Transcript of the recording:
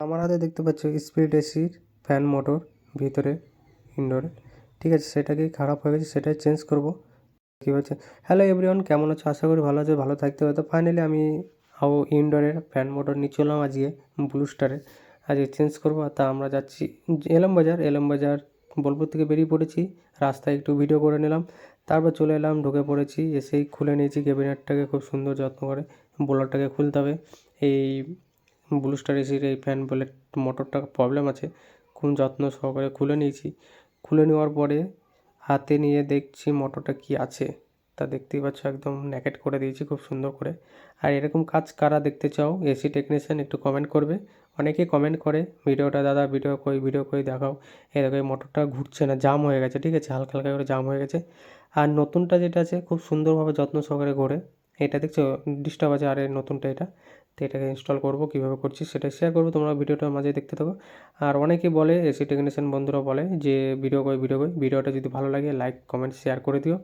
আমার হাতে দেখতে পাচ্ছ স্প্লিট এসির ফ্যান মোটর ভিতরে ইনডোরে, ঠিক আছে, সেটাকেই খারাপ হয়ে গেছে, সেটাই চেঞ্জ করব। কী হচ্ছে, হ্যালো এভরিওয়ান, কেমন আছো? আশা করি ভালো আছো, ভালো থাকতে হবে। তো ফাইনালি আমি ইনডোরের ফ্যান মোটর নিয়ে চললাম আজকে ব্লু স্টারে, আজকে চেঞ্জ করবো। তা আমরা যাচ্ছি এলএম বাজার বোলপুর থেকে বেরিয়ে পড়েছি। রাস্তায় একটু ভিডিও করে নিলাম, তারপর চলে এলাম, ঢুকে পড়েছি, এসেই খুলে নিয়েছি ক্যাবিনেটটাকে খুব সুন্দর যত্ন করে। বোলারটাকে খুলতে হবে। এই ব্লু স্টার এসির এই ফ্যান বলে মোটরটা প্রবলেম আছে, খুব যত্ন সহকারে খুলে নিয়েছি। খুলে নেওয়ার পরে হাতে নিয়ে দেখছি মোটরটা কি আছে, তা দেখতেই পাচ্ছ একদম ন্যাকেট করে দিয়েছি খুব সুন্দর করে। আর এরকম কাজ কারা দেখতে চাও এসি টেকনিশিয়ান, একটু কমেন্ট করবে। অনেকেই কমেন্ট করে ভিডিওটা, দাদা ভিডিও কই দেখাও। এই দেখো এই মোটরটা ঘুরছে না, জাম হয়ে গেছে, ঠিক আছে, হালকা হালকা করে জাম হয়ে গেছে। আর নতুনটা যেটা আছে খুব সুন্দরভাবে যত্ন সহকারে ঘোরে। এটা দেখছো ডিস্টার্ব আছে, আর এই নতুনটা এটা। তো এটাকে ইনস্টল করবো, কীভাবে করছি সেটা শেয়ার করবো, তোমরা ভিডিওটার মাঝে দেখতে থাকো। আর অনেকেই বলে, এসি টেকনিশিয়ান বন্ধুরা বলে যে ভিডিও কই, ভিডিওটা যদি ভালো লাগে লাইক কমেন্ট শেয়ার করে দিও।